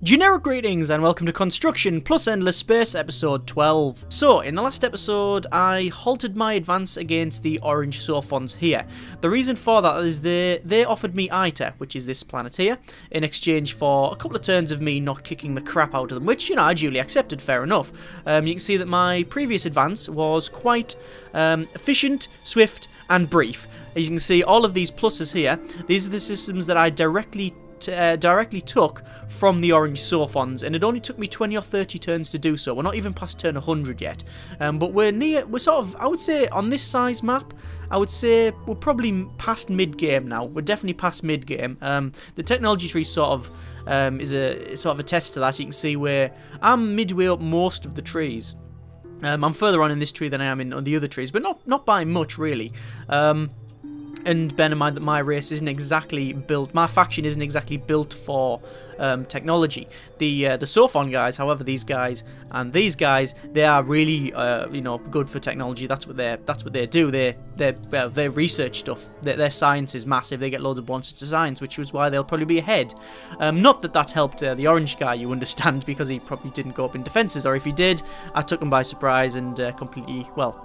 Generic greetings and welcome to Construction plus Endless Space episode 12. So, in the last episode, I halted my advance against the orange Sophons here. The reason for that is they offered me ITER, which is this planet here, in exchange for a couple of turns of me not kicking the crap out of them, which, you know, I duly accepted, fair enough. You can see that my previous advance was quite efficient, swift, and brief. As you can see, all of these pluses here, these are the systems that I directly took from the orange Sophons, and it only took me 20 or 30 turns to do so. We're not even past turn 100 yet, but we're sort of, I would say, on this size map, I would say we're probably past mid-game now. We're definitely past mid-game. The technology tree sort of is a test to that. You can see where I'm midway up most of the trees. I'm further on in this tree than I am in the other trees, but not by much, really. And bear in mind that my race isn't exactly built, my faction isn't exactly built for technology. The Sophon guys, however, these guys and these guys, they are really you know, good for technology. That's what they do. They research stuff. Their science is massive. They get loads of bonuses to science, which was why they'll probably be ahead. Not that that helped the orange guy, you understand, because he probably didn't go up in defenses, or if he did, I took him by surprise and completely, well,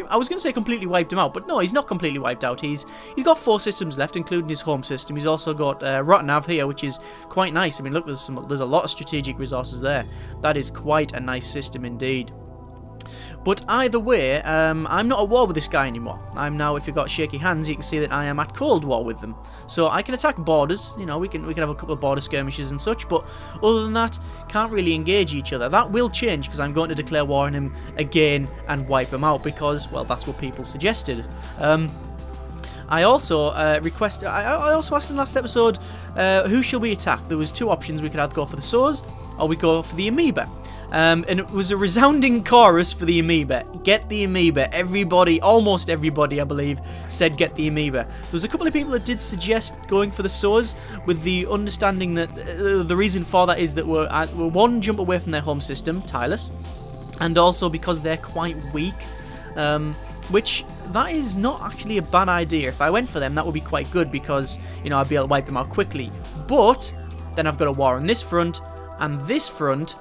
I was going to say completely wiped him out, but no, he's not completely wiped out. He's got 4 systems left, including his home system. He's also got Rottanav here, which is quite nice. I mean, look, there's a lot of strategic resources there. That is quite a nice system indeed. But either way, I'm not at war with this guy anymore. I'm now, if you've got shaky hands, you can see that I am at cold war with them. So I can attack borders, you know, we can have a couple of border skirmishes and such, but other than that, can't really engage each other. That will change, because I'm going to declare war on him again and wipe him out, because, well, that's what people suggested. I also I also asked in the last episode, who shall we attack? There was 2 options. We could either go for the swords, or we go for the amoeba. And it was a resounding chorus for the amoeba. Get the amoeba. Everybody, almost everybody, I believe, said get the amoeba. There was a couple of people that did suggest going for the swords, with the understanding that the reason for that is that we're 1 jump away from their home system, Tylus, and also because they're quite weak, which that is not actually a bad idea. If I went for them, that would be quite good, because, you know, I'd be able to wipe them out quickly. But then I've got a war on this front and this front,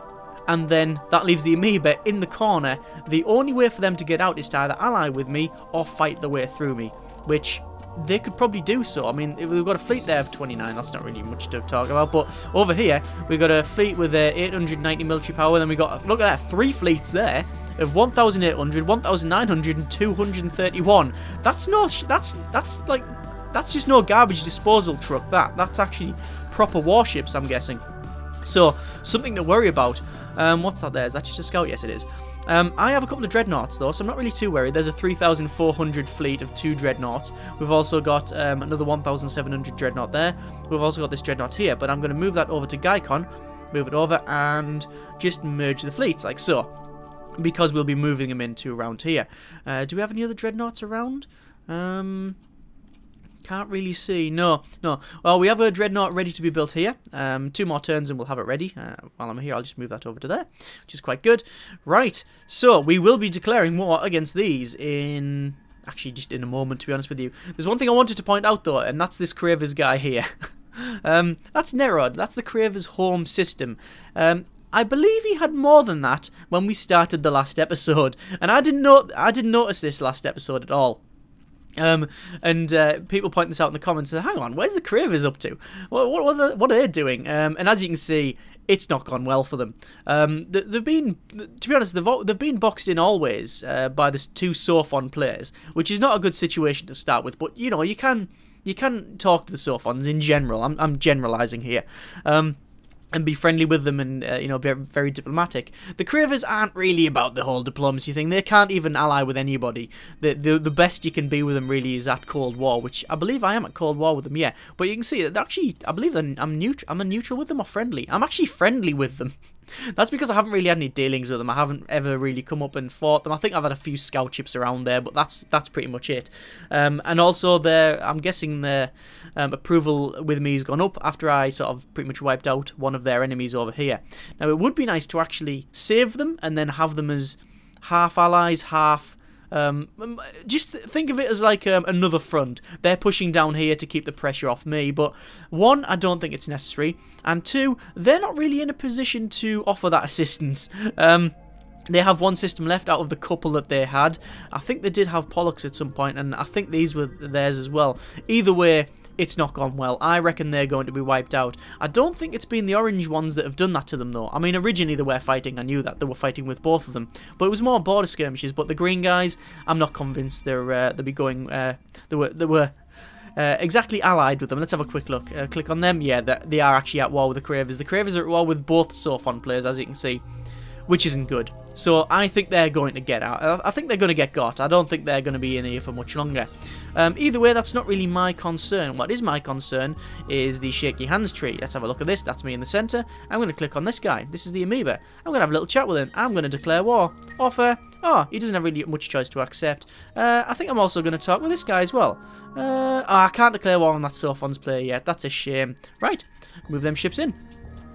and then that leaves the amoeba in the corner. The only way for them to get out is to either ally with me or fight their way through me, which they could probably do so. I mean, we've got a fleet there of 29, that's not really much to talk about, but over here, we've got a fleet with 890 military power, then we've got, look at that, 3 fleets there of 1,800, 1,900, and 231. That's just no garbage disposal truck, that's actually proper warships, I'm guessing. So, something to worry about. What's that there? Is that just a scout? Yes, it is. I have a couple of dreadnoughts, though, so I'm not really too worried. There's a 3,400 fleet of 2 dreadnoughts. We've also got another 1,700 dreadnought there. We've also got this dreadnought here, but I'm going to move that over to Gaikon, move it over, and just merge the fleets, like so, because we'll be moving them into around here. Do we have any other dreadnoughts around? Can't really see. No. Well, we have a dreadnought ready to be built here. 2 more turns and we'll have it ready. While I'm here, I'll just move that over to there, which is quite good. Right, so we will be declaring war against these in... actually, just in a moment, to be honest with you. There's one thing I wanted to point out, though, and that's this Cravers guy here. That's Nerod. That's the Cravers home system. I believe he had more than that when we started the last episode, and I didn't notice this last episode at all. And people point this out in the comments and say, hang on, where's the Cravers up to? What are they doing? And as you can see, it's not gone well for them. They've been, to be honest, they've been boxed in always by the 2 Sophon players, which is not a good situation to start with. But you know, you can talk to the Sophons in general. I'm generalising here. And be friendly with them and, you know, be very diplomatic. The Cravers aren't really about the whole diplomacy thing. They can't even ally with anybody. The best you can be with them really is at Cold War, which I believe I am at Cold War with them, yeah. But you can see that actually, I believe that I'm a neutral with them or friendly. I'm actually friendly with them. That's because I haven't really had any dealings with them. I haven't ever really come up and fought them. I think I've had a few scout ships around there, but that's pretty much it. And also, I'm guessing their approval with me has gone up after I sort of pretty much wiped out one of their enemies over here. Now, it would be nice to actually save them and then have them as half allies, half Just think of it as like another front. They're pushing down here to keep the pressure off me, but one, I don't think it's necessary, and two, they're not really in a position to offer that assistance. They have one system left out of the couple that they had. I think they did have Pollux at some point, and I think these were theirs as well. Either way, it's not gone well. I reckon they're going to be wiped out. I don't think it's been the orange ones that have done that to them, though. I mean, originally they were fighting. I knew that. They were fighting with both of them. But it was more border skirmishes. But the green guys, I'm not convinced they'll be going... They were exactly allied with them. Let's have a quick look. Click on them. Yeah, they are actually at war with the Cravers. The Cravers are at war with both Sophon players, as you can see, which isn't good. So I think they're going to get out. I think they're going to get got. I don't think they're going to be in here for much longer. Either way, that's not really my concern. What is my concern is the shaky hands tree. Let's have a look at this. That's me in the centre. I'm going to click on this guy. This is the amoeba. I'm going to have a little chat with him. I'm going to declare war. Offer. Oh, he doesn't have really much choice to accept. I think I'm also going to talk with this guy as well. Oh, I can't declare war on that Sophon's player yet. That's a shame. Right, move them ships in.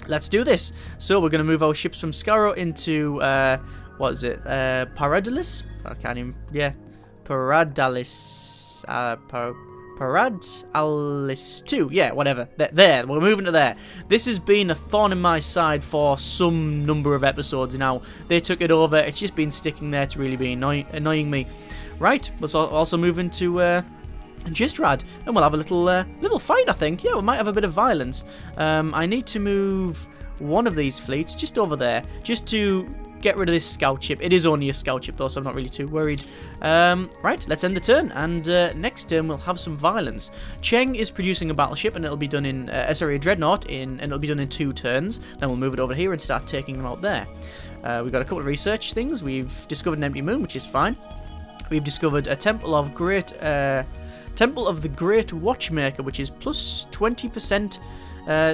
Let's do this. So we're going to move our ships from Scarrow into, what is it, Paradalis? I can't even, yeah, Paradalis, Paradalis 2, yeah, whatever. There, we're moving to there. This has been a thorn in my side for some number of episodes now. They took it over. It's just been sticking there to really be annoying me. Right, let's also move into, Gistrad, and we'll have a little fight, I think. Yeah, we might have a bit of violence. I need to move one of these fleets just over there, just to get rid of this scout ship. It is only a scout ship, though, so I'm not really too worried. Right, let's end the turn, and next turn we'll have some violence. Cheng is producing a battleship, and it'll be done in, sorry, a dreadnought, and it'll be done in 2 turns. Then we'll move it over here and start taking them out there. We've got a couple of research things. We've discovered an empty moon, which is fine. We've discovered a Temple of the Great Watchmaker, which is plus 20%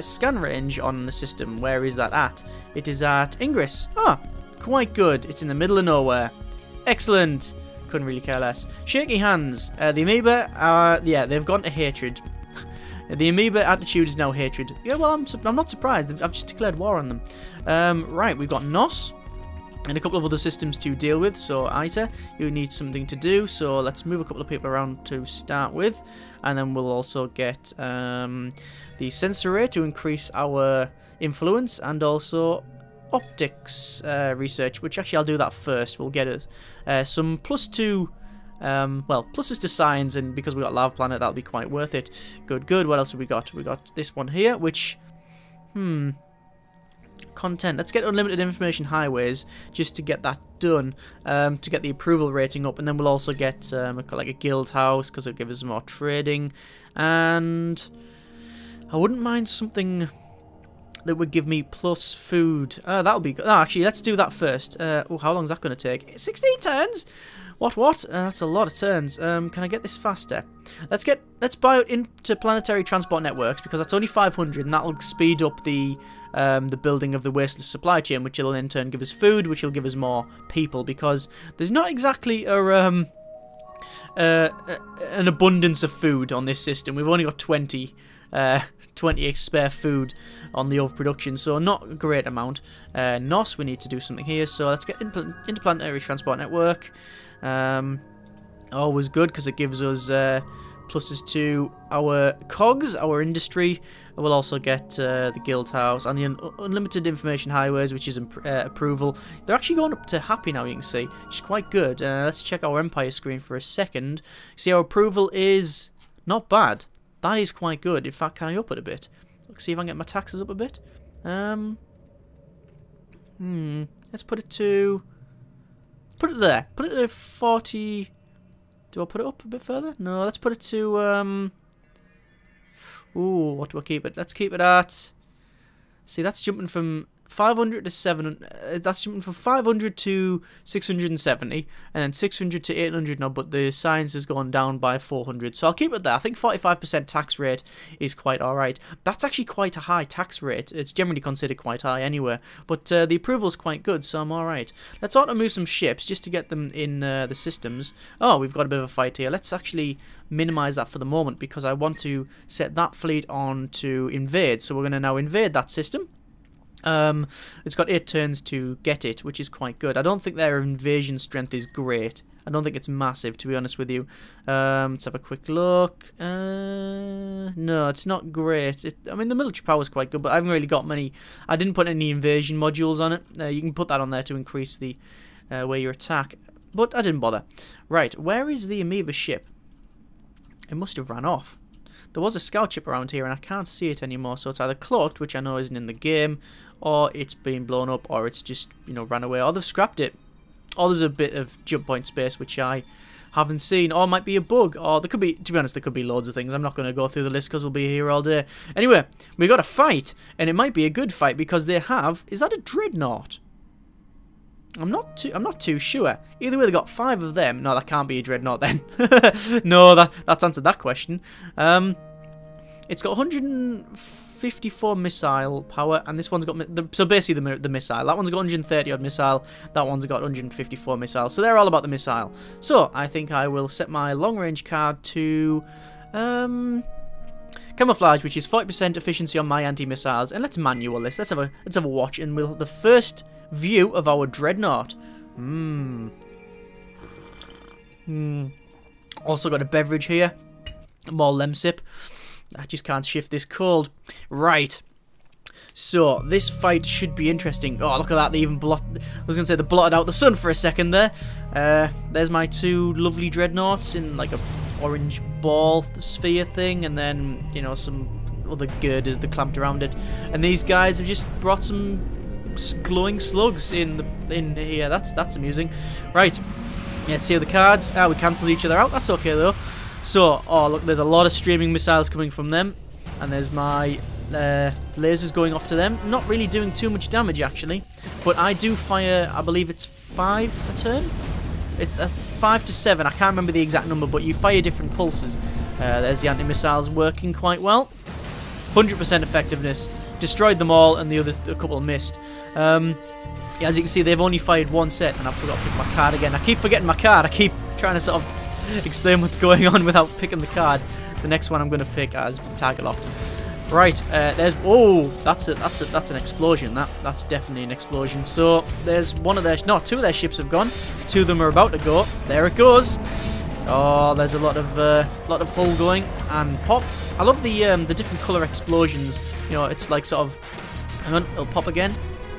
scan range on the system. Where is that at? It is at Ingress. Ah, quite good. It's in the middle of nowhere. Excellent. Couldn't really care less. Shaky hands. The amoeba, yeah, they've gone to hatred. The amoeba attitude is now hatred. Yeah, well, I'm not surprised. I've just declared war on them. Right, we've got Nos and a couple of other systems to deal with. So Ita, you need something to do, so let's move a couple of people around to start with, and then we'll also get the sensor array to increase our influence, and also optics research, which actually I'll do that first. We'll get some +2 well, pluses to science, and because we got Lava Planet, that'll be quite worth it. Good. What else have we got? We got this one here, which content. Let's get unlimited information highways just to get that done, to get the approval rating up, and then we'll also get like a guild house because it'll give us more trading, and I wouldn't mind something that would give me plus food. That'll be good. Oh, actually, let's do that first. Oh, how long is that going to take? 16 turns? What? That's a lot of turns. Can I get this faster? Let's buy it into planetary transport networks, because that's only 500, and that'll speed up the building of the wasteless supply chain, which will in turn give us food, which will give us more people, because there's not exactly an abundance of food on this system. We've only got 20 spare food on the overproduction, so not a great amount. NOS, we need to do something here, so let's get interplanetary transport network. Always good, because it gives us pluses to our cogs, our industry. We'll also get the guild house and the unlimited information highways, which is approval. They're actually going up to happy now, you can see, which is quite good. Let's check our empire screen for a second. See, our approval is not bad. That is quite good. In fact, can I up it a bit? Let's see if I can get my taxes up a bit. Let's put it to... Put it there. Put it to 40... Do I put it up a bit further? No, let's put it to... Ooh, what do I keep it? Let's keep it at... See, that's jumping from 500 to 700. That's jumping from 500 to 670, and then 600 to 800 now. But the science has gone down by 400, so I'll keep it there. I think 45% tax rate is quite all right. That's actually quite a high tax rate. It's generally considered quite high anyway. But the approval's quite good, so I'm all right. Let's auto move some ships just to get them in the systems. Oh, we've got a bit of a fight here. Let's actually minimize that for the moment, because I want to set that fleet on to invade. So we're going to now invade that system. It's got 8 turns to get it, which is quite good. I don't think their invasion strength is great. I don't think it's massive, to be honest with you. Let's have a quick look. No, it's not great. I mean, the military power is quite good, but I haven't really got many. I didn't put any invasion modules on it. You can put that on there to increase the where you attack, but I didn't bother. Right, where is the amoeba ship? It must have ran off. There was a scout ship around here, and I can't see it anymore, so it's either cloaked, which I know isn't in the game, or it's been blown up, or it's just, you know, ran away, or they've scrapped it. Or there's a bit of jump point space, which I haven't seen, or it might be a bug, or there could be, to be honest, there could be loads of things. I'm not going to go through the list because we'll be here all day. Anyway, we got a fight, and it might be a good fight, because they have, is that a dreadnought? I'm not too sure. Either way, they got 5 of them. No, that can't be a dreadnought then. No, that's answered that question. It's got 154 missile power, and this one's got so basically the missile. That one's got 130 odd missile. That one's got 154 missile. So they're all about the missile. So I think I will set my long range card to camouflage, which is 40% efficiency on my anti-missiles, and let's manual this. Let's have a watch, and we'll the first view of our dreadnought. Also got a beverage here, more lemsip. I just can't shift this cold. Right. So this fight should be interesting. Oh, look at that! They even I was gonna say they blotted out the sun for a second there. There's my 2 lovely dreadnoughts in like a orange ball sphere thing, and then, you know, some other girders that clamped around it. And these guys have just brought some glowing slugs in here. That's amusing. Right. Let's see the cards. We cancelled each other out. That's okay though. So, oh look, there's a lot of streaming missiles coming from them, and there's my lasers going off to them. Not really doing too much damage actually, but I do fire. I believe it's 5 a turn. It's 5 to 7. I can't remember the exact number, but you fire different pulses. There's the anti-missiles working quite well. 100% effectiveness. Destroyed them all, and a couple missed. As you can see, they've only fired 1 set, and I forgot to pick my card again. I keep forgetting my card. I keep trying to sort of explain what's going on without picking the card. The next one I'm going to pick as target locked. Right, there's that's an explosion. That's definitely an explosion. So there's 2 of their ships have gone. 2 of them are about to go. There it goes. Oh, there's a lot of hull going and pop. I love the different color explosions. You know, it's like sort of, hang on, it'll pop again.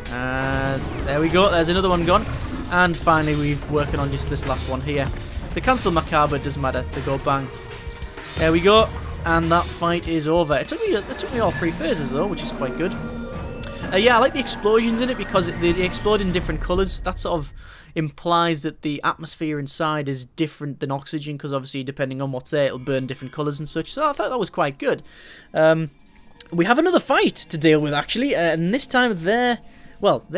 There we go. There's another one gone. And finally, we're working on just this last one here. They cancel my car, but it doesn't matter. They go bang. There we go. And that fight is over. It took me all 3 phases though, which is quite good. Yeah, I like the explosions in it because they explode in different colours. That sort of implies that the atmosphere inside is different than oxygen, because obviously depending on what's there, it'll burn different colours and such. So I thought that was quite good. We have another fight to deal with actually, and this time they're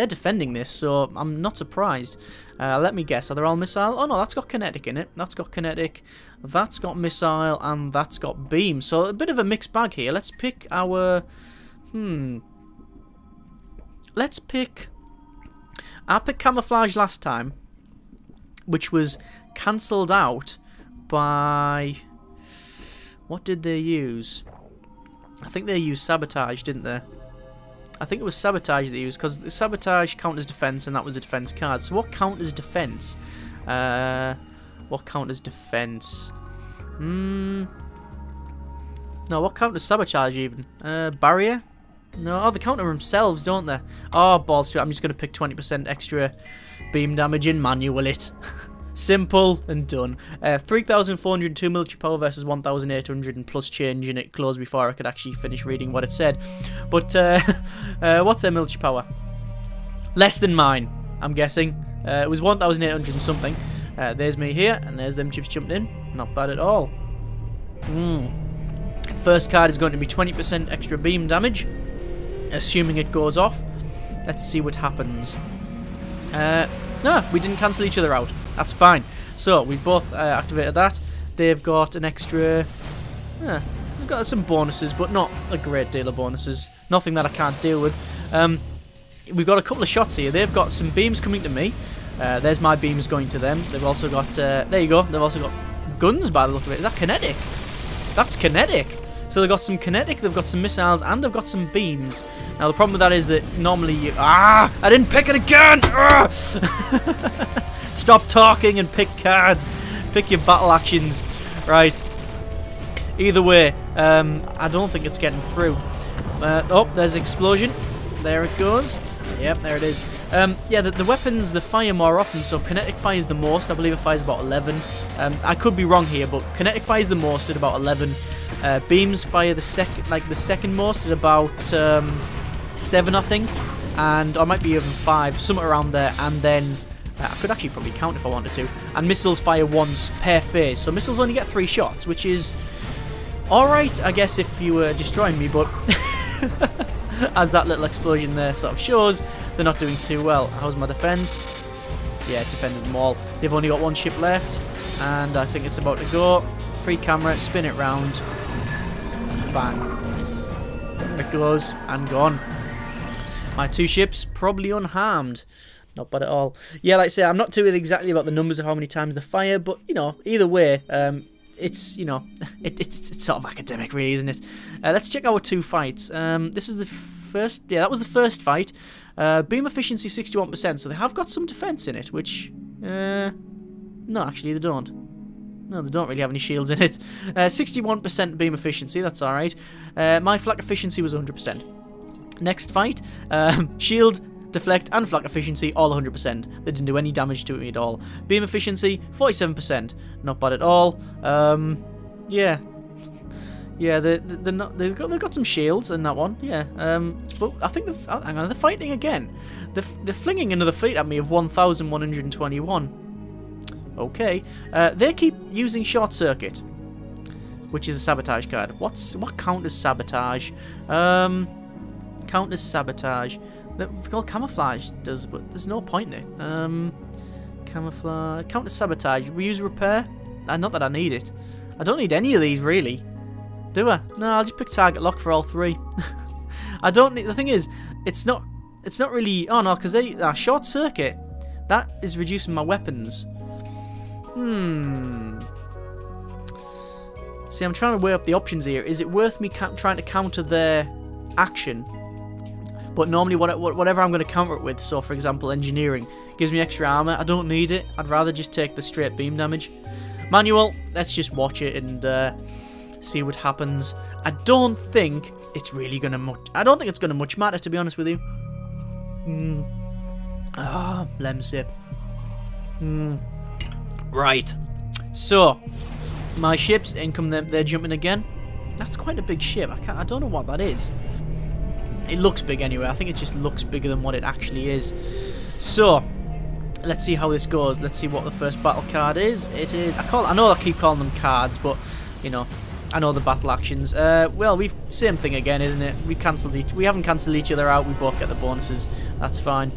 defending this, so I'm not surprised. Let me guess, are they all missile? Oh no, that's got kinetic in it. That's got kinetic, that's got missile, and that's got beam. So a bit of a mixed bag here. Let's pick our... Let's pick... I picked camouflage last time, which was cancelled out by... What did they use? I think they used sabotage, didn't they? I think it was sabotage they used, because the sabotage counters defense, and that was a defense card. So what counters defense? What counters defense? No, what counters sabotage even? Barrier? No, they counter themselves, don't they? Oh, balls to it. I'm just going to pick 20% extra beam damage and manual it. Simple and done. 3,402 military power versus 1,800 and plus change, and it closed before I could actually finish reading what it said. But what's their military power? Less than mine, I'm guessing. It was 1,800 and something. There's me here, and there's them chips jumped in. Not bad at all. First card is going to be 20% extra beam damage, assuming it goes off. Let's see what happens. No, we didn't cancel each other out. That's fine. So we've both activated that. They've got an extra... they've got some bonuses, but not a great deal of bonuses. Nothing that I can't deal with. We've got a couple of shots here. They've got some beams coming to me. There's my beams going to them. They've also got... there you go. They've also got guns by the look of it. Is that kinetic? That's kinetic. So they've got some kinetic, they've got some missiles, and they've got some beams. Now the problem with that is that normally you... I didn't pick it again! Stop talking and pick cards. Pick your battle actions. Right. Either way, I don't think it's getting through. Oh, there's an explosion. There it goes. Yep, there it is. Yeah, the weapons, they fire more often, so kinetic fires the most. I believe it fires about 11. I could be wrong here, but kinetic fires the most at about 11. Beams fire the second most at about 7, I think. And I might be even 5, somewhere around there. And then I could actually probably count if I wanted to. And missiles fire once per phase, so missiles only get 3 shots, which is alright, I guess, if you were destroying me, but as that little explosion there sort of shows, they're not doing too well. How's my defense? Yeah, defended them all. They've only got 1 ship left, and I think it's about to go. Free camera, spin it round. Bang. There it goes, and gone. My 2 ships probably unharmed. Not bad at all. Yeah, like I say, I'm not too exactly about the numbers of how many times they fire, but, you know, either way, it's, you know, it's sort of academic, really, isn't it? Let's check our 2 fights. This is the first, yeah, that was the first fight. Beam efficiency 61%, so they have got some defense in it, which, no, actually, they don't. No, they don't really have any shields in it. 61% beam efficiency, that's alright. My flak efficiency was 100%. Next fight, shield, deflect, and flak efficiency, all 100%. They didn't do any damage to me at all. Beam efficiency, 47%. Not bad at all. Yeah. Yeah, they've got some shields in that one, yeah. But I think hang on, they're fighting again. They're flinging another fleet at me of 1,121. Okay. They keep using short circuit, which is a sabotage card. What counters sabotage? Counters sabotage. It's called camouflage does, but there's no point in it. Camouflage, counter sabotage, reuse repair. Not that I need it. I don't need any of these really, do I? No, I'll just pick target lock for all 3. I don't need. The thing is, it's not really. Oh no, because they short circuit. That is reducing my weapons. See, I'm trying to weigh up the options here. Is it worth me trying to counter their action? But normally whatever I'm going to counter it with, so for example engineering, gives me extra armor. I don't need it. I'd rather just take the straight beam damage. Manual, let's just watch it and see what happens. I don't think it's really going to I don't think it's going to much matter, to be honest with you. Lemon sip. Right. So, my ships, income they're jumping again. That's quite a big ship. I don't know what that is. It looks big anyway. I think it just looks bigger than what it actually is. So, let's see how this goes. Let's see what the first battle card is. It is. I know I keep calling them cards, but you know, I know the battle actions. Well, same thing again, isn't it? We haven't cancelled each other out. We both get the bonuses. That's fine.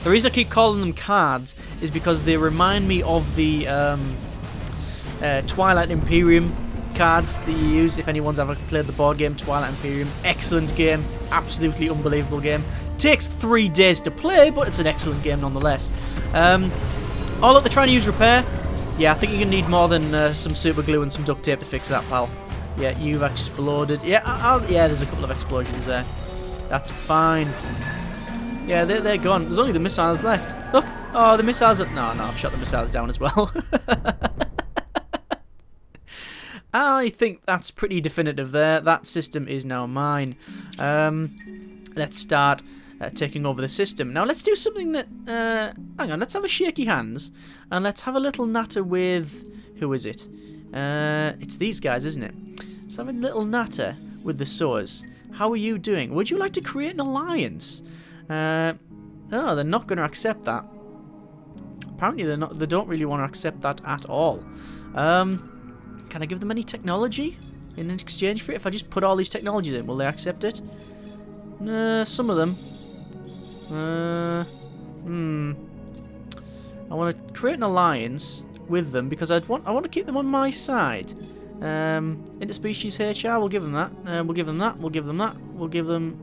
The reason I keep calling them cards is because they remind me of the Twilight Imperium cards that you use if anyone's ever played the board game Twilight Imperium. Excellent game, absolutely unbelievable game. Takes 3 days to play, but it's an excellent game nonetheless. Oh look, they're trying to use repair. Yeah, I think you're gonna need more than some super glue and some duct tape to fix that, pal. Yeah, you've exploded. Yeah, yeah, there's a couple of explosions there. That's fine. Yeah, they're gone. There's only the missiles left. Look, oh, the missiles. No, I've shot the missiles down as well. I think that's pretty definitive there. That system is now mine. Let's start taking over the system. Now let's do something that... hang on, let's have a shaky hands. And let's have a little natter with... Who is it? It's these guys, isn't it? Let's have a little natter with the Soas. How are you doing? Would you like to create an alliance? Oh, they're not going to accept that. Apparently they don't really want to accept that at all. Can I give them any technology in exchange for it? If I just put all these technologies in, will they accept it? Some of them. I want to create an alliance with them because I want to keep them on my side. Interspecies HR, we'll give them that. We'll give them that. We'll give them that. We'll give them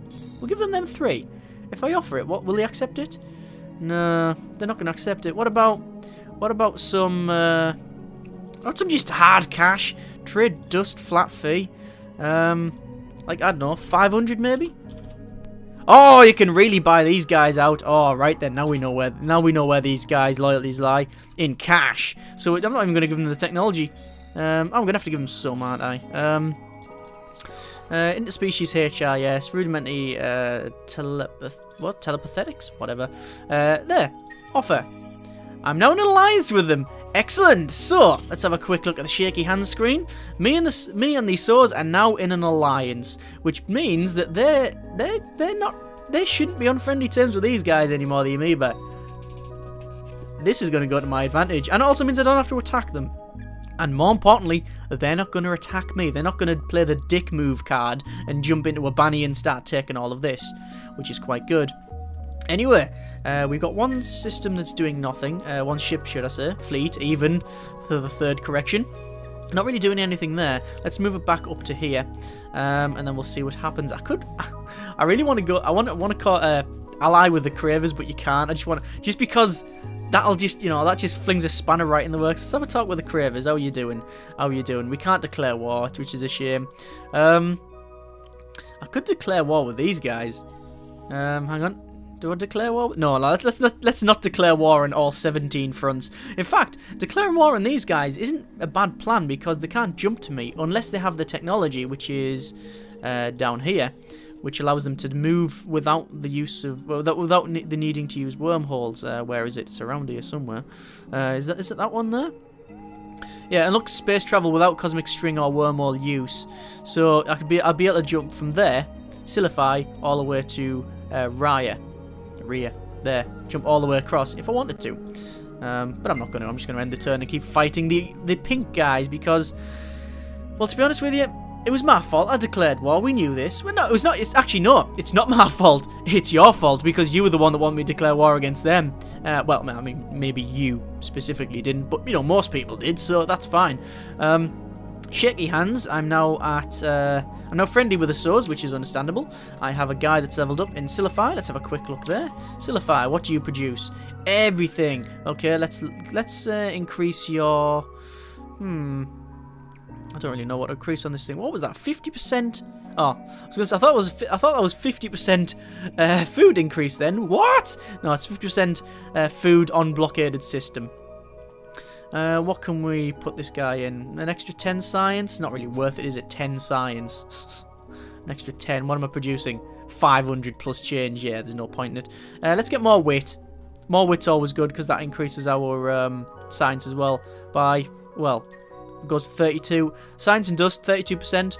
them 3. If I offer it, what will they accept it? No, they're not going to accept it. What about some? Not some just hard cash. Trade dust flat fee. Like I don't know, 500 maybe. Oh, you can really buy these guys out. Oh, right then. Now we know where these guys' loyalties lie. In cash. So I'm not even going to give them the technology. I'm going to have to give them some, aren't I? Interspecies HIS, rudimentary telepathetics, whatever. There, offer. I'm now in alliance with them. Excellent. So let's have a quick look at the shaky hands screen. Me and these swords are now in an alliance, which means that they shouldn't be on friendly terms with these guys anymore. The amoeba. This is going to go to my advantage, and it also means I don't have to attack them. And more importantly, they're not going to attack me. They're not going to play the dick move card and jump into a bunny and start taking all of this, which is quite good. Anyway, we've got one system that's doing nothing. One ship, should I say. Fleet, even, for the third correction. Not really doing anything there. Let's move it back up to here, and then we'll see what happens. I really want to go. I want to call ally with the Cravers, but you can't. I just because that'll just, that just flings a spanner right in the works. Let's have a talk with the Cravers. How are you doing? How are you doing? We can't declare war, which is a shame. I could declare war with these guys. Hang on. Do I declare war? No, let's not declare war on all 17 fronts. In fact, declaring war on these guys isn't a bad plan because they can't jump to me unless they have the technology, which is down here, which allows them to move without the use of without the needing to use wormholes. Where is it? It's around here somewhere. Is it that one there? Yeah, and look, space travel without cosmic string or wormhole use. So I'll be able to jump from there, Silify, all the way to Raya. There, jump all the way across if I wanted to, but I'm not going to. I'm just going to end the turn and keep fighting the pink guys because, well, to be honest with you, it was my fault. I declared war. We knew this. Well, no, it was not. It's actually no. It's not my fault. It's your fault because you were the one that wanted me to declare war against them. Well, I mean, maybe you specifically didn't, but most people did, so that's fine. Shaky hands. I'm now friendly with the swords, which is understandable. I have a guy that's leveled up in Silify. Let's have a quick look there. Silify, what do you produce? Everything. Okay, let's increase your. I don't really know what to increase on this thing. What was that? 50%. Oh, I thought that was 50% food increase. Then what? No, it's 50% food on blockaded system. What can we put this guy in? An extra 10 science? Not really worth it, is it? 10 science. An extra 10. What am I producing? 500 plus change. Yeah, there's no point in it. Let's get more wit. More wit's always good because that increases our science as well by, well, it goes to 32. Science and dust, 32%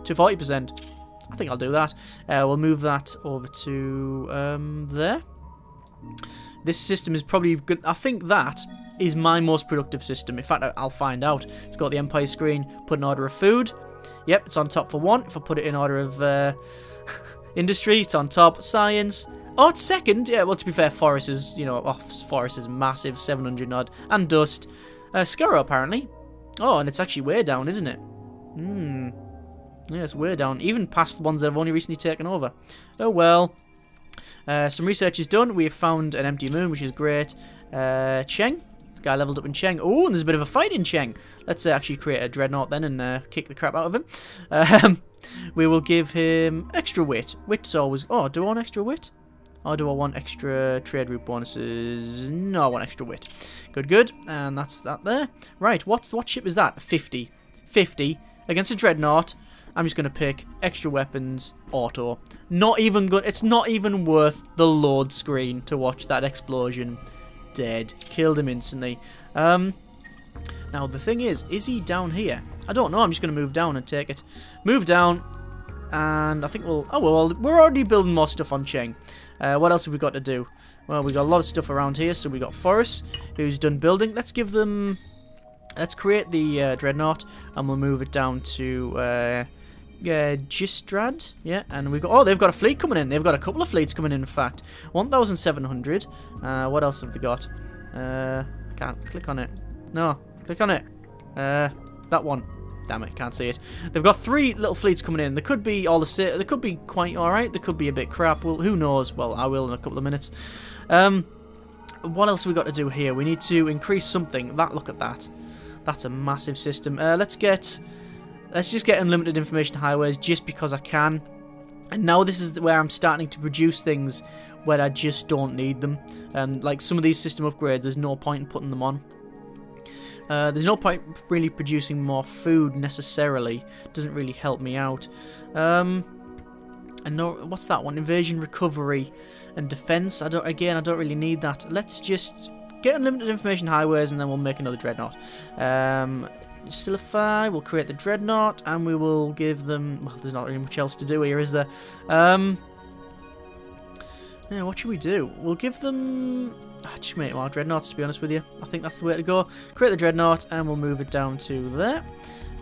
to 40%. I think I'll do that. We'll move that over to there. This system is probably good. I think that is my most productive system. In fact, I'll find out. It's got the Empire screen. Put an order of food. Yep, it's on top for one. If I put it in order of industry, it's on top. Science. Oh, it's second. Yeah, well, to be fair, forest is, forest is massive, 700 odd. And dust. Scarrow, apparently. Oh, and it's actually way down, isn't it? Yeah, it's way down. Even past the ones that have only recently taken over. Oh, well. Some research is done. We have found an empty moon, which is great. Cheng. This guy leveled up in Cheng. Oh, and there's a bit of a fight in Cheng. Let's actually create a dreadnought then and kick the crap out of him. We will give him extra wit. Wit's always... Oh, do I want extra wit? Or do I want extra trade route bonuses? No, I want extra wit. Good, good. And that's that there. Right, what ship is that? 50. 50 against a dreadnought. I'm just going to pick extra weapons, auto. Not even good. It's not even worth the load screen to watch that explosion. Dead. Killed him instantly. Now, the thing is he down here? I don't know. I'm just going to move down and take it. Move down. And I think we'll... Oh, well, we're already building more stuff on Cheng. What else have we got to do? Well, we've got a lot of stuff around here. So we got Forrest, who's done building. Let's give them... Let's create the Dreadnought. And we'll move it down to... Gistrad, yeah, and we've got, oh, they've got a fleet coming in. They've got a couple of fleets coming in fact. 1,700. What else have they got? I can't click on it. No, click on it. That one. Damn it, can't see it. They've got 3 little fleets coming in. They could be all the they could be quite alright. They could be a bit crap. Well, who knows? Well, I will in a couple of minutes. What else have we got to do here? We need to increase something. Look at that. That's a massive system. Let's just get unlimited information highways just because I can. And now this is where I'm starting to produce things where I just don't need them. Like some of these system upgrades, there's no point in putting them on. There's no point really producing more food necessarily. Doesn't really help me out. And no, what's that one? Invasion, recovery, and defense. I don't really need that. Let's just get unlimited information highways, and then we'll make another dreadnought. Silify, we'll create the dreadnought, and we will give them. Well, there's not really much else to do here, is there? Yeah, what should we do? We'll give them. Just make more dreadnoughts, to be honest with you. I think that's the way to go. Create the dreadnought, and we'll move it down to there.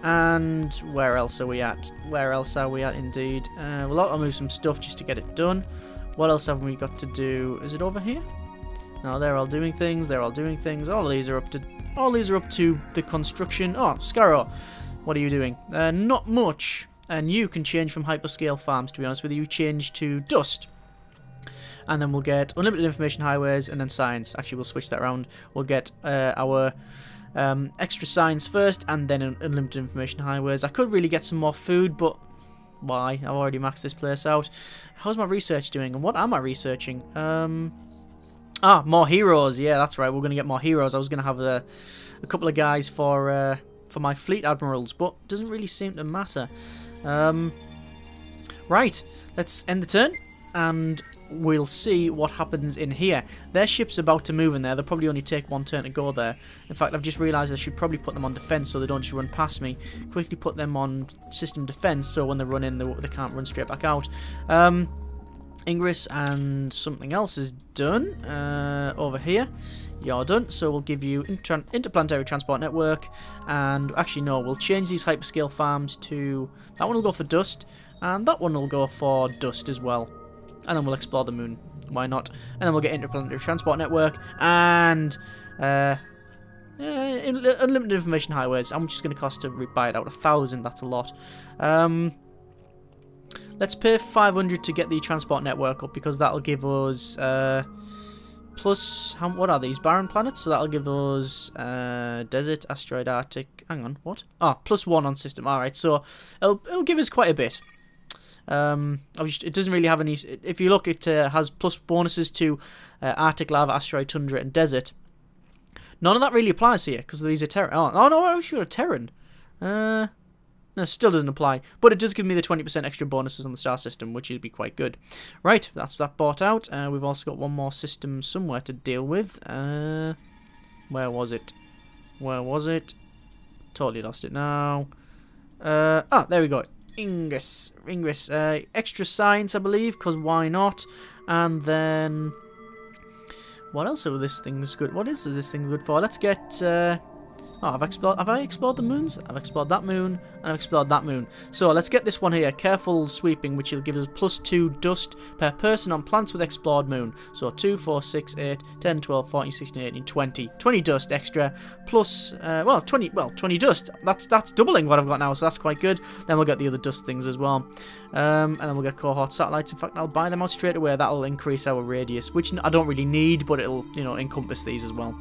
And where else are we at? Where else are we at, indeed? We'll auto move some stuff just to get it done. What else have we got to do? Is it over here? No, they're all doing things. They're all doing things. All of these are up to. All these are up to the construction. Oh, Scarrow, what are you doing? Not much. And you can change from hyperscale farms. To be honest with you, change to dust. And then we'll get unlimited information highways and then science. Actually, we'll switch that around. We'll get our extra science first and then unlimited information highways. I could really get some more food, but why? I've already maxed this place out. How's my research doing? And what am I researching? More heroes. Yeah, that's right. We're going to get more heroes. I was going to have a couple of guys for my fleet admirals, but it doesn't really seem to matter. Right, let's end the turn and we'll see what happens in here. Their ship's about to move in there. They'll probably only take one turn to go there. In fact, I've just realised I should probably put them on defence so they don't just run past me. Quickly put them on system defence so when they run in, they can't run straight back out. Ingress and something else is done over here. You're done, so we'll give you interplanetary transport network, and actually no, we'll change these hyperscale farms to, that one will go for dust, and that one will go for dust as well. And then we'll explore the moon. Why not? And then we'll get interplanetary transport network and unlimited information highways. How much is going to cost to buy it out? 1,000. That's a lot. Let's pay 500 to get the transport network up because that'll give us plus. What are these? Barren planets. So that'll give us desert, asteroid, Arctic. Hang on. What? +1 on system. All right. So it'll give us quite a bit. It doesn't really have any. If you look, it has plus bonuses to Arctic, lava, asteroid, tundra, and desert. None of that really applies here because these are Terran. Oh no, I wish you were a Terran. No, it still doesn't apply, but it does give me the 20% extra bonuses on the star system, which would be quite good. Right, that's that bought out. We've also got one more system somewhere to deal with. Where was it? Where was it? Totally lost it now. There we go. Ingress, extra science, I believe, because why not? And then, what else are this thing's good? What is this thing good for? Let's get. Have I explored the moons? I've explored that moon, and I've explored that moon. So let's get this one here, careful sweeping, which will give us +2 dust per person on planets with explored moon. So 2, 4, 6, 8, 10, 12, 14, 16, 18, 20. 20 dust extra, plus, 20 dust. That's doubling what I've got now, so that's quite good. Then we'll get the other dust things as well. And then we'll get cohort satellites. In fact, I'll buy them out straight away. That'll increase our radius, which I don't really need, but it'll, encompass these as well.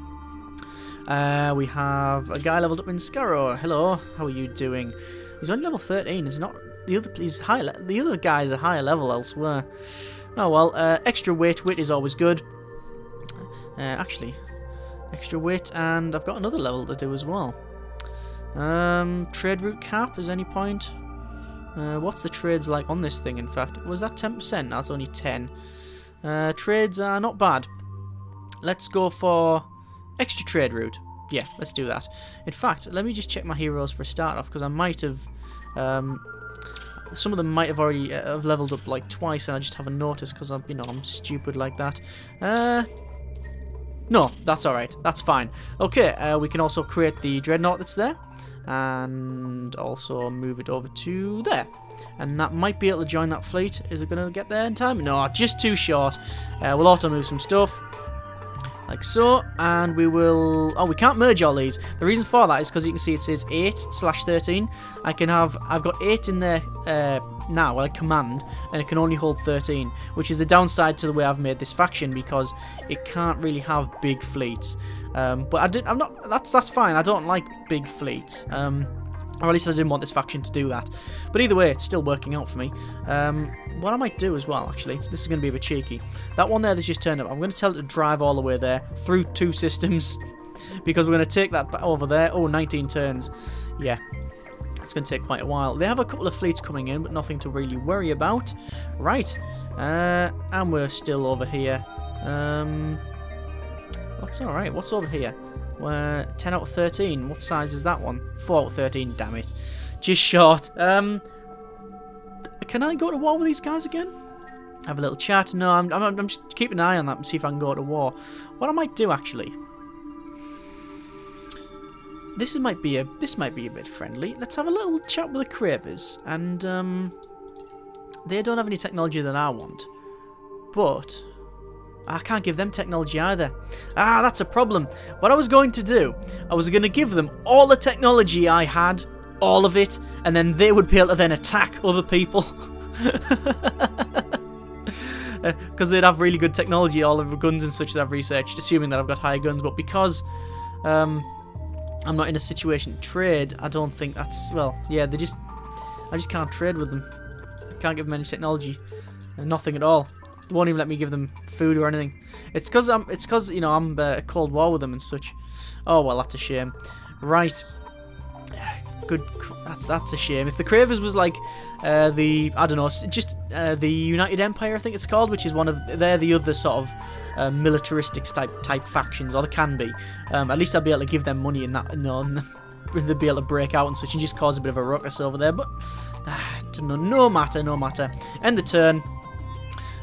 We have a guy leveled up in Scarrow. Hello, how are you doing? He's only level 13. He's not the other. He's high. The other guys are higher level elsewhere. Oh well. Extra wit is always good. Actually, extra wit, and I've got another level to do as well. Trade route cap. Is any point? What's the trades like on this thing? In fact, was that 10%? That's only 10. Trades are not bad. Let's go for extra trade route. Yeah, let's do that. In fact, let me just check my heroes for a start off, because I might have some of them might have already have leveled up like twice and I just haven't noticed because I'm stupid like that. No, that's alright. That's fine. Okay, we can also create the dreadnought that's there and also move it over to there. And that might be able to join that fleet. Is it going to get there in time? No, just too short. We'll auto move some stuff. Like so, and we will. Oh, we can't merge all these. The reason for that is because you can see it says 8/13. I've got 8 in there now, like command, and it can only hold 13, which is the downside to the way I've made this faction because it can't really have big fleets. But I'm not. That's fine. I don't like big fleets. Or at least I didn't want this faction to do that. But either way, it's still working out for me. What I might do as well, actually, this is going to be a bit cheeky. That one there that's just turned up, I'm going to tell it to drive all the way there, through 2 systems. Because we're going to take that over there. Oh, 19 turns. Yeah, it's going to take quite a while. They have a couple of fleets coming in, but nothing to really worry about. Right, and we're still over here. That's alright. What's over here? 10 out of 13. What size is that one? 4 out of 13. Damn it. Just short. Can I go to war with these guys again? Have a little chat? No, I'm just keeping an eye on that and see if I can go to war. What I might do, actually... This might be a bit friendly. Let's have a little chat with the Cravers. And, they don't have any technology that I want. But... I can't give them technology either. Ah, that's a problem. What I was going to do, I was going to give them all the technology I had, all of it, and then they would be able to then attack other people. Because they'd have really good technology, all of the guns and such that I've researched, assuming that I've got higher guns, but because I'm not in a situation to trade, I don't think that's, well, yeah, I just can't trade with them. Can't give them any technology. Nothing at all. Won't even let me give them food or anything. It's because you know I'm at Cold War with them and such. Oh well, that's a shame. Right, good. That's a shame. If the Cravers was like the I don't know, just the United Empire, I think it's called, which is one of they're the other sort of militaristic type factions, or they can be. At least I'll be able to give them money in that, you know, and they'll be able to break out and such and just cause a bit of a ruckus over there. But no matter. End the turn.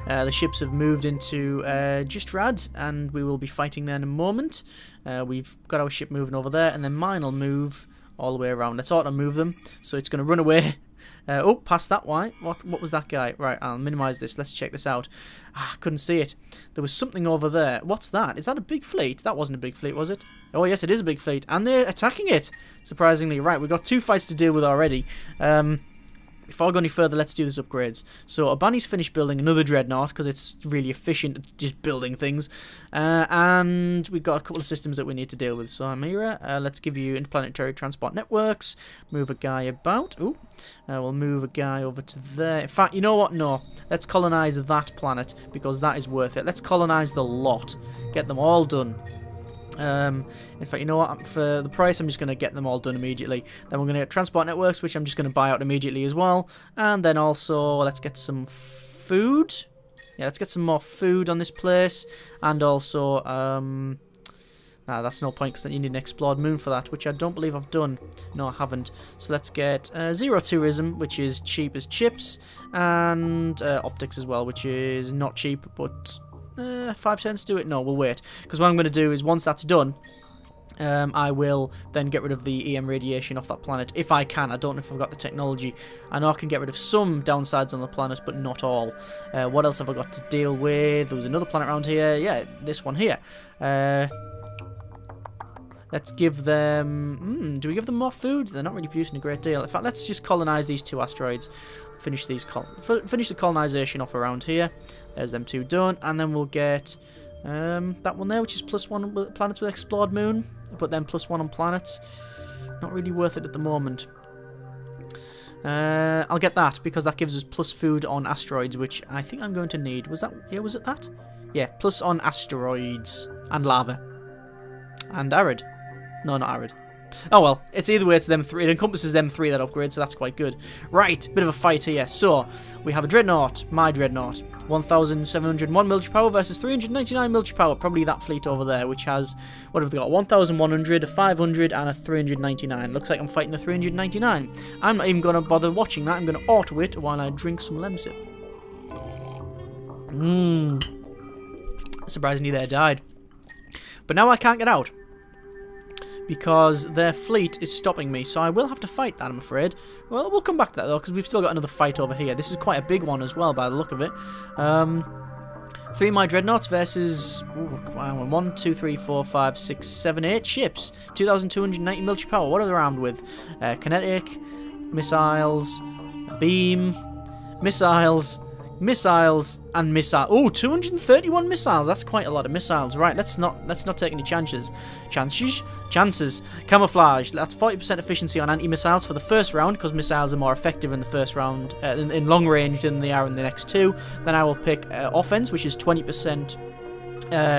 The ships have moved into Gistrad, and we will be fighting there in a moment. We've got our ship moving over there, and then mine will move all the way around. Let's auto-move them, so it's going to run away. Oh, past that way. What was that guy? Right, I'll minimise this. Let's check this out. Ah, couldn't see it. There was something over there. What's that? Is that a big fleet? That wasn't a big fleet, was it? Oh, yes, it is a big fleet, and they're attacking it, surprisingly. Right, we've got 2 fights to deal with already. Before I go any further, let's do these upgrades. So, Abani's finished building another dreadnought, because it's really efficient at just building things. And we've got a couple of systems that we need to deal with. So, Amira, let's give you interplanetary transport networks. Move a guy about. Ooh. We'll move a guy over to there. In fact, you know what? No. Let's colonize that planet, because that is worth it. Let's colonize the lot. Get them all done. In fact, you know what, for the price I'm just going to get them all done immediately. Then we're going to get transport networks, which I'm just going to buy out immediately as well. And then also, let's get some food. Yeah, let's get some more food on this place. And also, nah, that's no point because you need an explored moon for that, which I don't believe I've done. No, I haven't. So let's get zero tourism, which is cheap as chips. And optics as well, which is not cheap, but... 5 turns to do it? No, we'll wait. Because what I'm going to do is, once that's done, I will then get rid of the EM radiation off that planet. If I can. I don't know if I've got the technology. I know I can get rid of some downsides on the planet, but not all. What else have I got to deal with? There was another planet around here. Yeah, this one here. Let's give them... do we give them more food? They're not really producing a great deal. In fact, let's just colonize these 2 asteroids. Finish the colonization off around here. There's them 2 done. And then we'll get that one there, which is +1 with planets with explored moon. But then +1 on planets. Not really worth it at the moment. I'll get that, because that gives us plus food on asteroids, which I think I'm going to need. Was that... Yeah, was it that? Yeah, plus on asteroids. And lava. And arid. No, not arid. Oh well, it's either way, it's them 3. It encompasses them 3 that upgrade, so that's quite good. Right, bit of a fight here. So, we have a dreadnought, my dreadnought. 1,701 military power versus 399 military power. Probably that fleet over there, which has, what have they got? 1,100, a 500, and a 399. Looks like I'm fighting the 399. I'm not even going to bother watching that. I'm going to auto it while I drink some lemsip. Surprisingly, they died. But now I can't get out, because their fleet is stopping me, so I will have to fight that, I'm afraid. Well, we'll come back to that, though, because we've still got another fight over here. This is quite a big one as well, by the look of it. 3 my dreadnoughts versus 1, 2, 3, 4, 5, 6, 7, 8 ships. 2,290 military power. What are they armed with? Kinetic, missiles, beam, missiles, missiles, and missile. Oh, 231 missiles. That's quite a lot of missiles. Right, let's not take any chances. Chances. Camouflage. That's 40% efficiency on anti-missiles for the first round, because missiles are more effective in the first round, in long range than they are in the next two. Then I will pick offense, which is 20%.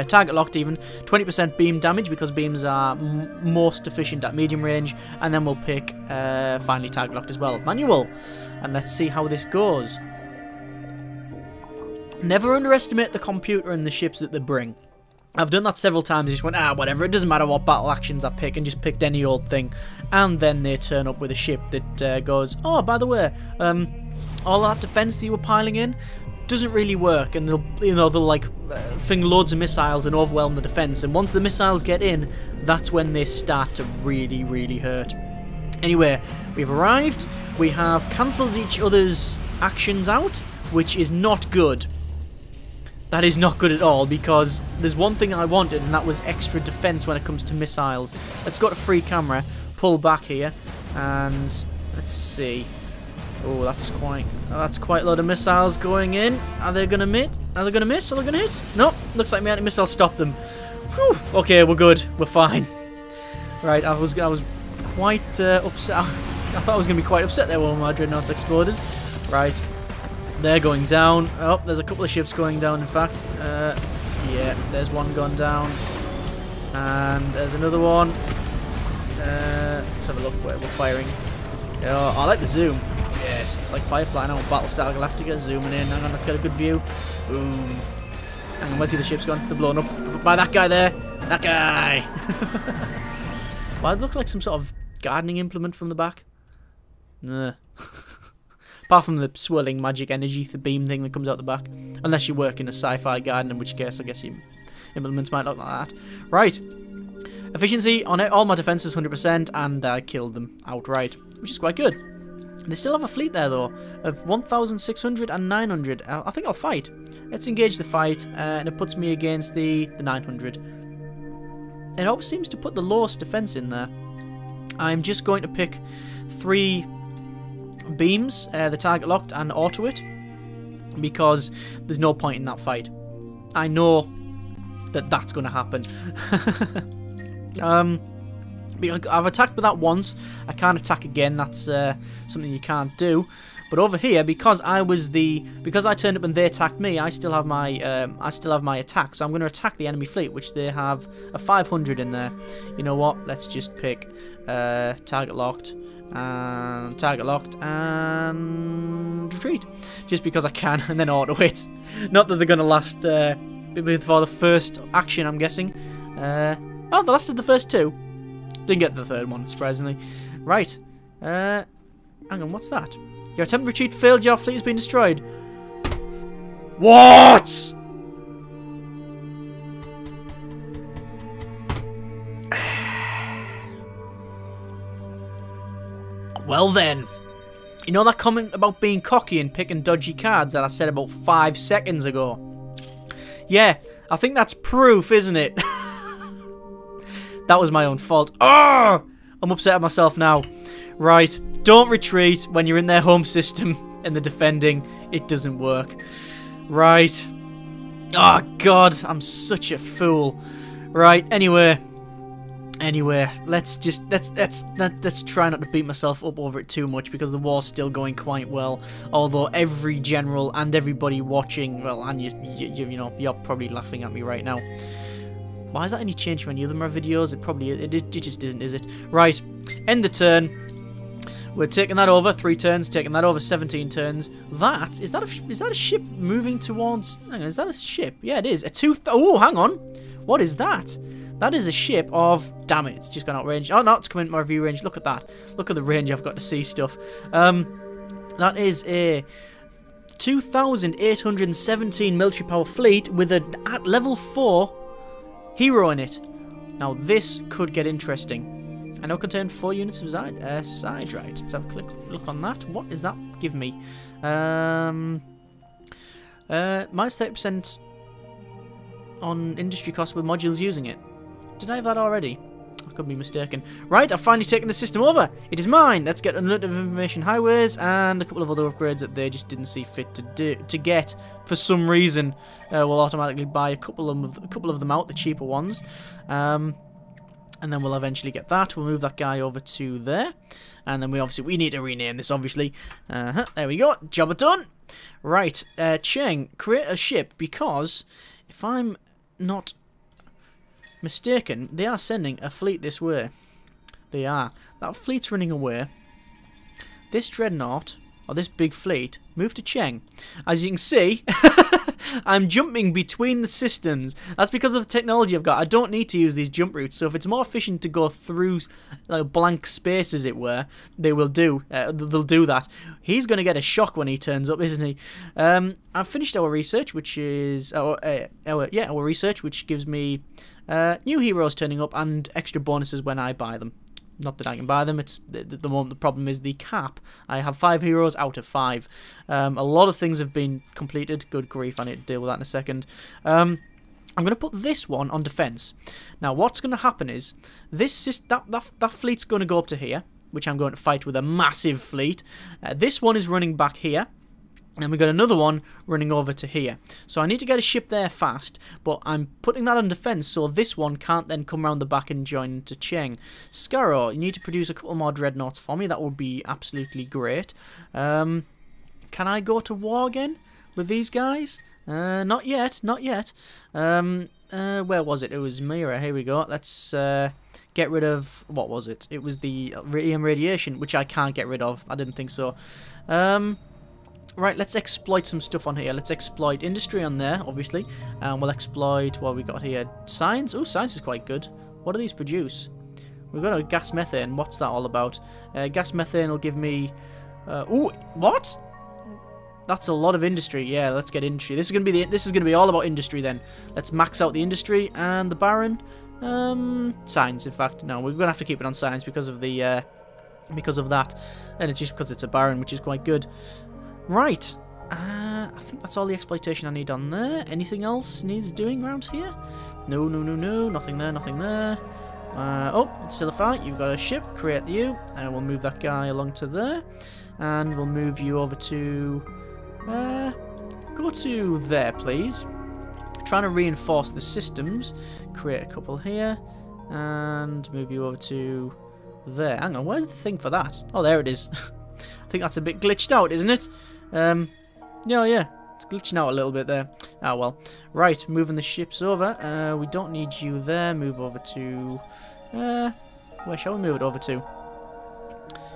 Target locked even 20% beam damage, because beams are most efficient at medium range, and then we'll pick finally target locked as well, manual, and let's see how this goes. Never underestimate the computer and the ships that they bring. I've done that several times. I just went, whatever, it doesn't matter what battle actions I pick, and just picked any old thing, and then they turn up with a ship that goes, oh, by the way, all that defense that you were piling in doesn't really work, and they'll like fling loads of missiles and overwhelm the defense, and once the missiles get in, that's when they start to really, really hurt. Anyway, we've arrived. We have cancelled each other's actions out, which is not good. That is not good at all, because there's one thing I wanted, and that was extra defense when it comes to missiles. Let's go to free camera, pull back here, and let's see. Oh, that's quite a lot of missiles going in. Are they gonna miss? Are they gonna miss? Are they gonna hit? Nope. Looks like my anti-missiles stopped them. Whew. Okay, we're good. We're fine. Right, I was quite upset. I thought I was gonna be quite upset there when my dreadnoughts exploded. Right, they're going down. Oh, there's a couple of ships going down. In fact, yeah, there's one gone down, and there's another one. Let's have a look where we're firing. Oh, I like the zoom. Yes, it's like Firefly now, Battlestar Galactica, zooming in. Hang on, let's get a good view. Boom. Hang on, where's the ship's gone? They're blown up by that guy there. That guy! Why does it look like some sort of gardening implement from the back? Nah. Apart from the swirling magic energy, the beam thing that comes out the back. Unless you work in a sci-fi garden, in which case I guess your implements might look like that. Right. Efficiency on it, all my defenses 100%, and I killed them outright, which is quite good. They still have a fleet there, though, of 1,600 and 900. I think I'll fight. Let's engage the fight, and it puts me against the 900. It always seems to put the lowest defense in there. I'm just going to pick 3 beams, the target locked and auto it, because there's no point in that fight. I know that that's going to happen. I've attacked with that once. I can't attack again. That's something you can't do. But over here, because I turned up and they attacked me, I still have my attack. So I'm going to attack the enemy fleet, which they have a 500 in there. You know what? Let's just pick target locked and retreat, just because I can, and then auto it. Not that they're going to last for the first action, I'm guessing. Oh, they lasted the first 2. Didn't get the third one, surprisingly. Right. Hang on, what's that? Your attempt to retreat failed. Your fleet has been destroyed. What? Well then. You know that comment about being cocky and picking dodgy cards that I said about 5 seconds ago? Yeah, I think that's proof, isn't it? That was my own fault. Oh! I'm upset at myself now. Right. Don't retreat when you're in their home system and they're defending. It doesn't work. Right. Oh, God. I'm such a fool. Right. Anyway, let's try not to beat myself up over it too much, because the war's still going quite well. Although every general and everybody watching, well, and you know, you're probably laughing at me right now. Why is that any change from any other of my videos? It just isn't, is it? Right, end the turn. We're taking that over 3 turns, taking that over 17 turns. Is that a ship moving towards? Hang on, is that a ship? Yeah, it is. Oh, hang on. What is that? That is a ship of. Damn it! It's just gone out range. Oh no, it's coming into my view range. Look at that. Look at the range I've got to see stuff. That is a 2,817 military power fleet with at level 4. Hero in it. Now this could get interesting. I know contain 4 units of side right. Let's have a look on that. What does that give me? Minus 30% on industry costs with modules using it. Did I have that already? I could be mistaken. Right, I've finally taken the system over. It is mine. Let's get unlimited information highways and a couple of other upgrades that they just didn't see fit to get for some reason. We'll automatically buy a couple of them out, the cheaper ones. And then we'll eventually get that. We'll move that guy over to there. And then we need to rename this, obviously. There we go. Job done. Right. Cheng, create a ship, because if I'm not mistaken, they are sending a fleet this way. They are. That fleet's running away. This dreadnought, or this big fleet, moved to Cheng. As you can see, I'm jumping between the systems. That's because of the technology I've got. I don't need to use these jump routes, so if it's more efficient to go through like blank space, as it were, they will do. They'll do that. He's going to get a shock when he turns up, isn't he? I've finished our research, which is our research, which gives me new heroes turning up and extra bonuses when I buy them. Not that I can buy them. It's the moment. The problem is the cap. I have 5 heroes out of 5. A lot of things have been completed. Good grief! I need to deal with that in a second. I'm going to put this one on defense. Now, what's going to happen is that fleet's going to go up to here, which I'm going to fight with a massive fleet. This one is running back here. And we've got another one running over to here. So I need to get a ship there fast, but I'm putting that on defense so this one can't then come around the back and join to Cheng. Scarrow, you need to produce a couple more dreadnoughts for me. That would be absolutely great. Can I go to war again with these guys? Not yet, not yet. Where was it? It was Mira. Here we go. Let's get rid of, what was it? It was the EM radiation, which I can't get rid of. I didn't think so. Right, let's exploit some stuff on here. Let's exploit industry on there, obviously. We'll exploit what we got here. Science. Oh, science is quite good. What do these produce? We've got a gas methane. What's that all about? Gas methane will give me... oh, what? That's a lot of industry. Yeah, let's get industry. This is gonna be all about industry then. Let's max out the industry and the Baron. Science, in fact. No, we're gonna have to keep it on science because of the because of that, and it's just because it's a Baron, which is quite good. Right, I think that's all the exploitation I need on there. Anything else needs doing around here? No, no, no, no, nothing there, nothing there. Oh, it's still a fight. You've got a ship, create you, and we'll move that guy along to there. And we'll move you over to, go to there, please. Trying to reinforce the systems. Create a couple here, and move you over to there. Hang on, where's the thing for that? Oh, there it is. I think that's a bit glitched out, isn't it? Yeah, it's glitching out a little bit there. Ah, well. Right, moving the ships over. We don't need you there. Move over to... where shall we move it over to?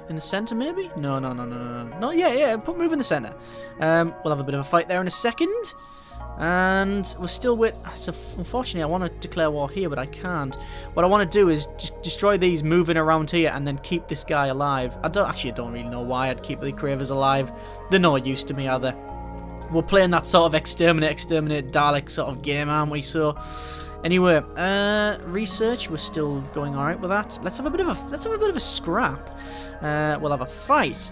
In the centre, maybe? No. No, yeah, move in the centre. We'll have a bit of a fight there in a second. And we're still with... So unfortunately, I want to declare war here, but I can't. What I want to do is just destroy these moving around here and then keep this guy alive. I don't really know why I'd keep the Cravers alive. They're no use to me, are they? We're playing that sort of exterminate Dalek sort of game, aren't we? So anyway, research, we're still going alright with that. Let's have a bit of a scrap. We'll have a fight.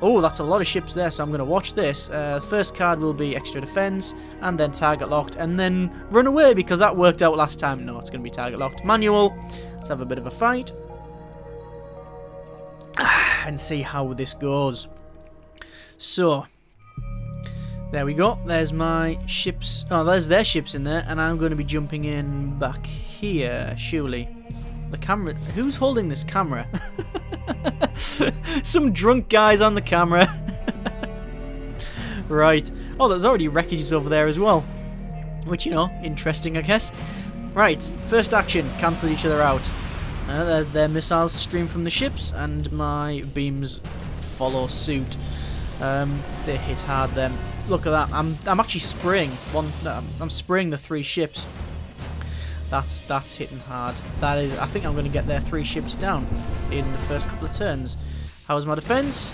Oh, that's a lot of ships there, so I'm going to watch this. First card will be extra defense, and then target locked, and then run away, because that worked out last time. No, it's going to be target locked. Manual. Let's have a bit of a fight. And see how this goes. So, there we go. There's my ships. Oh, there's their ships in there, and I'm going to be jumping in back here, surely. The camera. Who's holding this camera? Some drunk guys on the camera. Right. Oh, there's already wreckages over there as well. Which, you know, interesting, I guess. Right. First action. Cancel each other out. Their missiles stream from the ships, and my beams follow suit. They hit hard then. Look at that. I'm actually spraying one. I'm spraying the 3 ships. That's hitting hard. That is. I think I'm going to get their 3 ships down in the first couple of turns. How's my defense?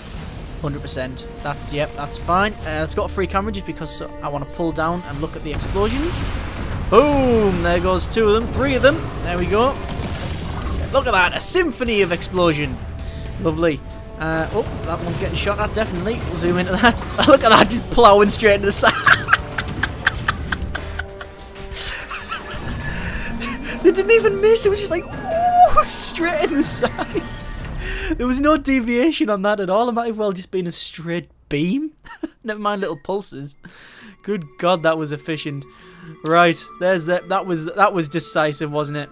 100%. That's fine. It's got a free camera just because I want to pull down and look at the explosions. Boom! There goes 2 of them, 3 of them. There we go. Look at that, a symphony of explosion. Lovely. Oh, that one's getting shot at, definitely. We'll zoom into that. Look at that, just plowing straight into the side. They didn't even miss, it was just like, woo! Straight in the sides. There was no deviation on that at all. It might have well just been a straight beam. Never mind little pulses. Good God, that was efficient. Right, there's that. That was decisive, wasn't it?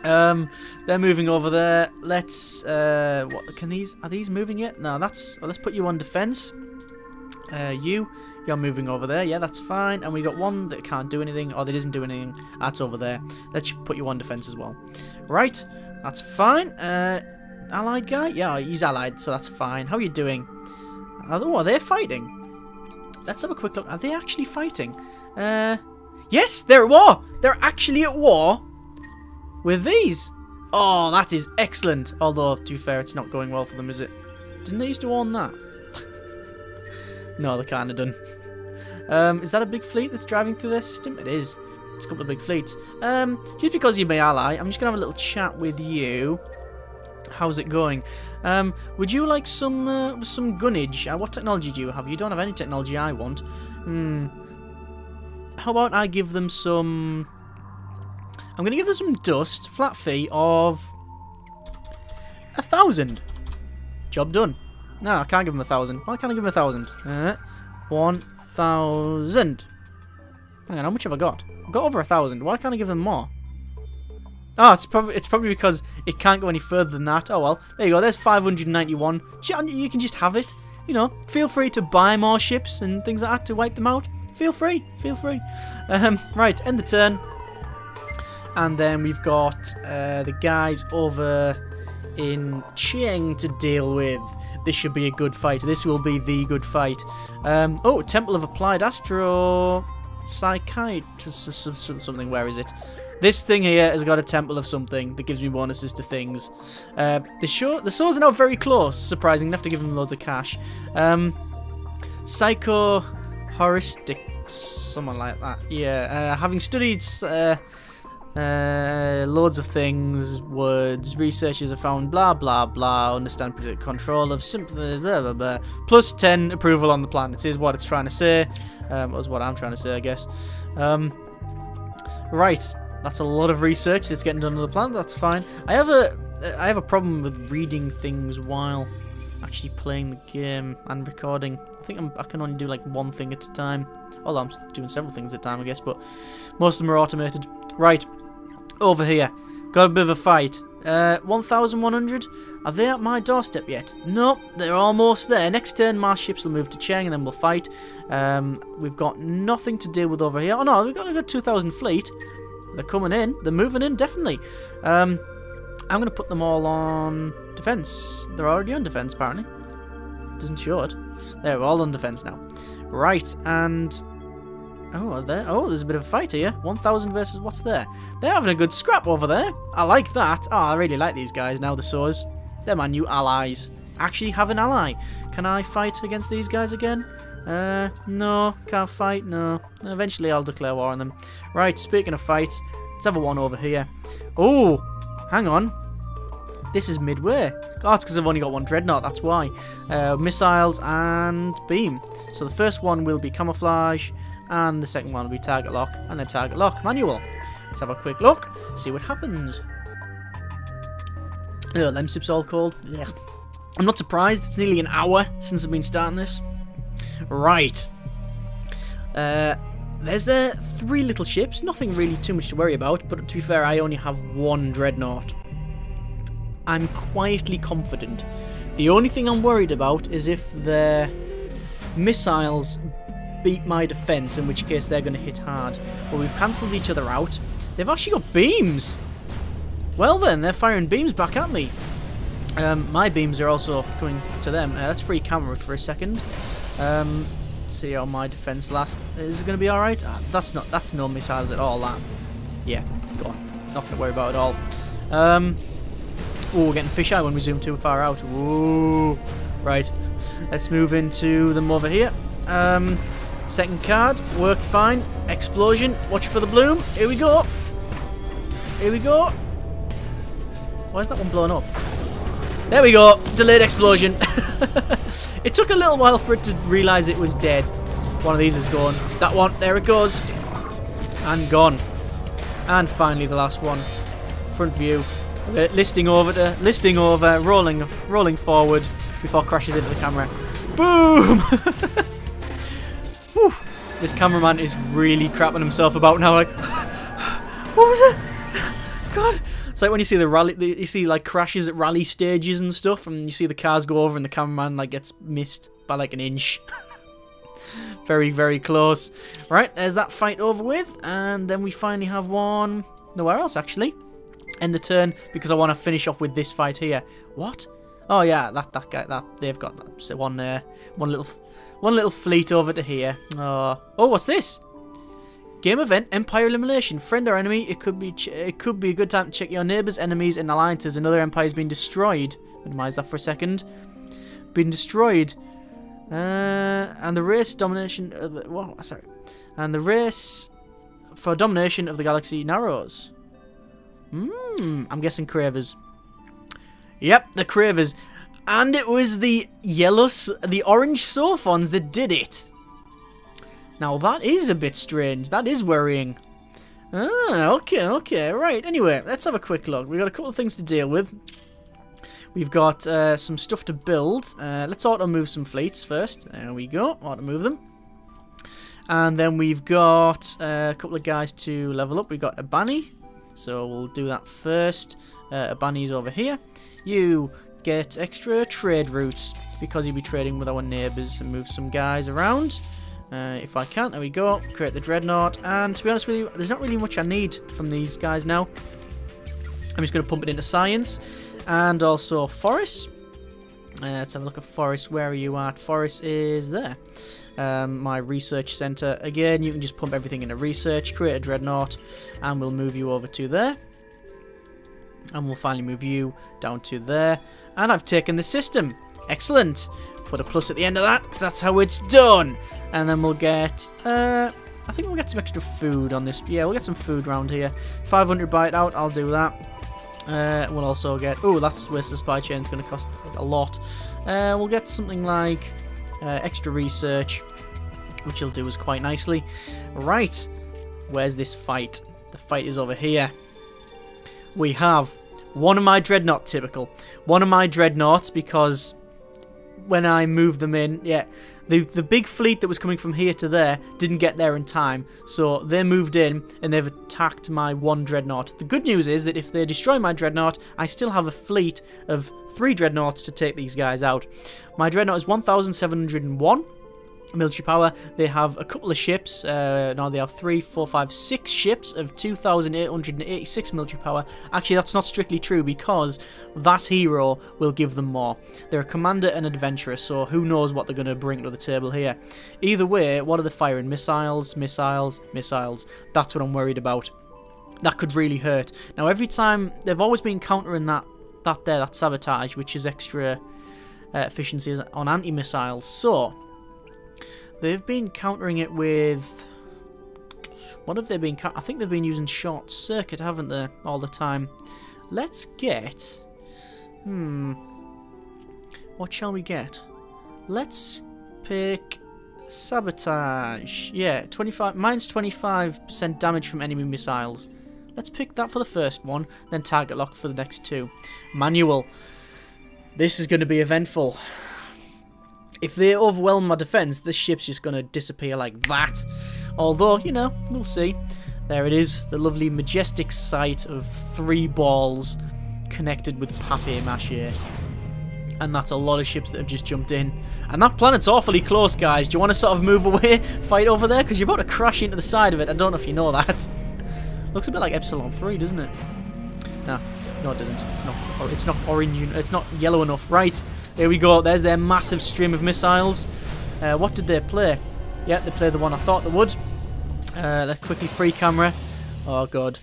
They're moving over there. Let's what can these, are these moving yet? No, that's, let's put you on defense. You're moving over there. Yeah, that's fine. And we got one that can't do anything, or that isn't doing anything. That's over there. Let's put you on defense as well. Right, that's fine. Allied guy? Yeah, he's allied, so that's fine. How are you doing? Oh, are they fighting? Let's have a quick look. Are they actually fighting? Yes, they're at war. They're actually at war with these. Oh, that is excellent. Although, to be fair, it's not going well for them, is it? Didn't they used to own that? No, they kind of done. Is that a big fleet that's driving through their system? It is. It's a couple of big fleets. Just because you're my ally, I'm just going to have a little chat with you. How's it going? Would you like some gunnage? What technology do you have? You don't have any technology I want. How about I give them some... I'm going to give them some dust. Flat fee of 1,000. Job done. No, I can't give them 1,000. Why can't I give them 1,000? 1,000. Hang on, how much have I got? I've got over 1,000. Why can't I give them more? Oh, it's probably because it can't go any further than that. Oh well, there you go. There's 591. You can just have it. You know, feel free to buy more ships and things like that to wipe them out. Feel free. Feel free. Right, end the turn. And then we've got the guys over in Chiang to deal with. This should be a good fight. This will be the good fight. Oh, Temple of Applied Astro Psychiatrist something. Where is it? This thing here has got a temple of something that gives me bonuses to things. The swords are now very close. Surprising. I have to give them loads of cash. Psycho heuristics, someone like that. Yeah. Having studied loads of things, words, researchers have found blah blah blah. Understand control of simple blah blah blah. Plus 10 approval on the planet is what it's trying to say. Was what I'm trying to say, I guess. Right. That's a lot of research that's getting done on the planet. That's fine. I have a problem with reading things while actually playing the game and recording. I think I can only do like one thing at a time. Although I'm doing several things at a time, I guess. But most of them are automated. Right, over here, got a bit of a fight. 1,100. Are they at my doorstep yet? No, they're almost there. Next turn, my ships will move to Chiang, and then we'll fight. We've got nothing to deal with over here. Oh no, we've got a good 2,000 fleet. They're coming in. They're moving in, definitely. I'm going to put them all on defense. They're already on defense, apparently. Doesn't show it. They're all on defense now. Right, and... Oh, are there? Oh, there's a bit of a fight here. 1,000 versus what's there? They're having a good scrap over there. I like that. Oh, I really like these guys now, the Saws. They're my new allies. Actually have an ally. Can I fight against these guys again? No, can't fight, no. Eventually I'll declare war on them. Right, speaking of fights, let's have a one over here. Oh, hang on. This is midway. Oh, it's because I've only got one dreadnought, that's why. Missiles and beam. So the first one will be camouflage, and the second one will be target lock, and then target lock manual. Let's have a quick look, see what happens. Lemsip's all cold. Yeah. I'm not surprised, it's nearly an hour since I've been starting this. Right. There's the 3 little ships. Nothing really too much to worry about, but to be fair, I only have 1 dreadnought. I'm quietly confident. The only thing I'm worried about is if the missiles beat my defense, in which case they're going to hit hard. But we've cancelled each other out. They've actually got beams. Well then, they're firing beams back at me. My beams are also coming to them. Let's free camera for a second. Let's see how my defense lasts. Is it going to be alright? That's no missiles at all, that. Yeah, go on. Nothing to worry about at all. Oh, we're getting fisheye when we zoom too far out. Ooh. Right. Let's move into them over here. Second card. Worked fine. Explosion. Watch for the bloom. Here we go. Here we go. Why is that one blowing up? There we go. Delayed explosion. It took a little while for it to realise it was dead. One of these is gone. That one. There it goes. And gone. And finally the last one. Front view. Listing over, rolling forward before crashes into the camera. Boom! Whew. This cameraman is really crapping himself about now. Like, what was it? God! It's like when you see the rally, you see like crashes at rally stages and stuff, and you see the cars go over, and the cameraman like gets missed by like an inch. Very, very close. Right, there's that fight over with, and then we finally have one nowhere else actually. End the turn because I want to finish off with this fight here. What? Oh yeah, that guy. They've got that. So one little fleet over to here. Oh, what's this? Game event, Empire elimination, friend or enemy. It could be a good time to check your neighbours, enemies, and alliances. Another empire's been destroyed. Minimize that for a second. Been destroyed. And the race domination. And the race for domination of the galaxy narrows. I'm guessing Cravers. Yep, the Cravers. And it was the orange Sophons that did it. Now that is a bit strange. That is worrying. Okay, right. Anyway, let's have a quick look. We've got a couple of things to deal with. We've got some stuff to build. Let's auto-move some fleets first. There we go. Auto-move them. And then we've got a couple of guys to level up. We've got a Bunny. So we'll do that first. Bunny's over here. You get extra trade routes because you'll be trading with our neighbours and move some guys around. If I can, there we go. Create the Dreadnought. And to be honest with you, there's not really much I need from these guys now. I'm just going to pump it into science. And also Forest. Let's have a look at Forest. Where are you at? Forest is there. My research center. Again, you can just pump everything into research, create a Dreadnought, and we'll move you over to there. And we'll finally move you down to there. And I've taken the system. Excellent. Put a plus at the end of that, because that's how it's done. And then we'll get, I think we'll get some extra food on this. Yeah, we'll get some food around here. 500 byte out, I'll do that. We'll also get, that's where the supply chain's going to cost a lot. We'll get something like extra research, which he'll do us quite nicely. Right, where's this fight? The fight is over here. We have one of my Dreadnought, typical. One of my Dreadnoughts, because when I moved them in, yeah, the big fleet that was coming from here to there didn't get there in time, so they moved in and they've attacked my one Dreadnought. The good news is that if they destroy my Dreadnought, I still have a fleet of 3 Dreadnoughts to take these guys out. My Dreadnought is 1,701 military power. They have a couple of ships. No, they have 3, 4, 5, 6 ships of 2,886 military power. Actually, that's not strictly true because that hero will give them more. They're a commander and adventurer, so who knows what they're going to bring to the table here. Either way, what are they firing? Missiles, missiles, missiles. That's what I'm worried about. That could really hurt. Now, every time, they've always been countering that sabotage, which is extra efficiencies on anti-missiles. So they've been countering it with... What have they been... I think they've been using short circuit, haven't they? All the time. Let's get... What shall we get? Let's pick... Sabotage. Yeah, 25... Mine's 25% damage from enemy missiles. Let's pick that for the first one, then target lock for the next 2. Manual. This is going to be eventful. If they overwhelm my defense, this ship's just going to disappear like that. Although, you know, we'll see. There it is, the lovely majestic sight of 3 balls connected with papier-mâché. And that's a lot of ships that have just jumped in. And that planet's awfully close, guys. Do you want to sort of move away, fight over there? Because you're about to crash into the side of it. I don't know if you know that. Looks a bit like Epsilon 3, doesn't it? No, it doesn't. It's not orange. It's not yellow enough. Right. There we go. There's their massive stream of missiles. What did they play? Yeah, they played the one I thought they would. Let's quickly free camera. Oh, God.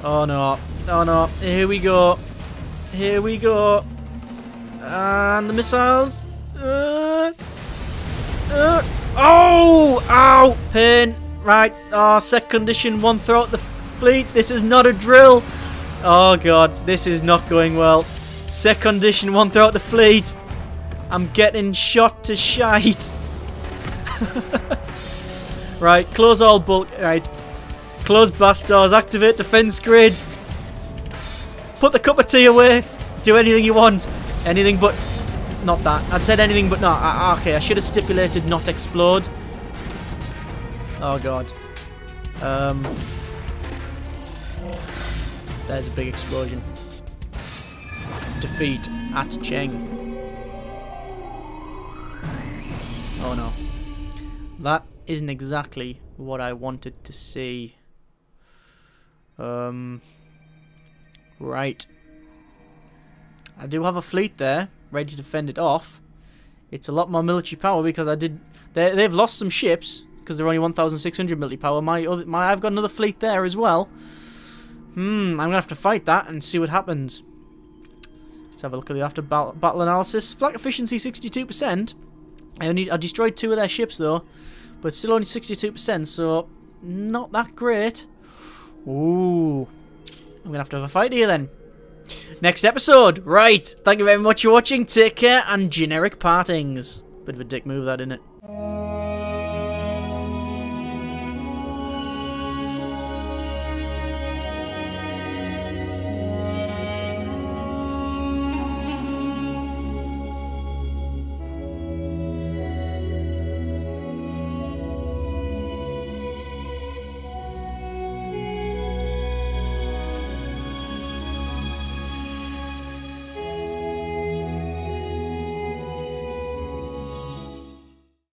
Oh, no. Oh, no. Here we go. Here we go. And the missiles. Oh! Ow! Pain. Right. Oh, set condition 1 throughout the fleet. This is not a drill. Oh, God. This is not going well. Set condition 1 throughout the fleet. I'm getting shot to shite. Right, close all bulk. Right, close blast doors. Activate defense grid. put the cup of tea away. Do anything you want. Anything but... Not that. I'd said anything but not. Okay, I should have stipulated not explode. Oh, God. There's a big explosion. Defeat at Cheng. Oh, no. That isn't exactly what I wanted to see. Right. I do have a fleet there, ready to fend it off. It's a lot more military power because I did... They've lost some ships because they're only 1,600 military power. I've got another fleet there as well. I'm going to have to fight that and see what happens. Let's have a look at the after battle analysis. Flak efficiency 62%. I destroyed 2 of their ships though, but still only 62%, so not that great. Ooh. I'm going to have a fight here then. Next episode. Right. Thank you very much for watching. Take care and generic partings. Bit of a dick move that, isn't it?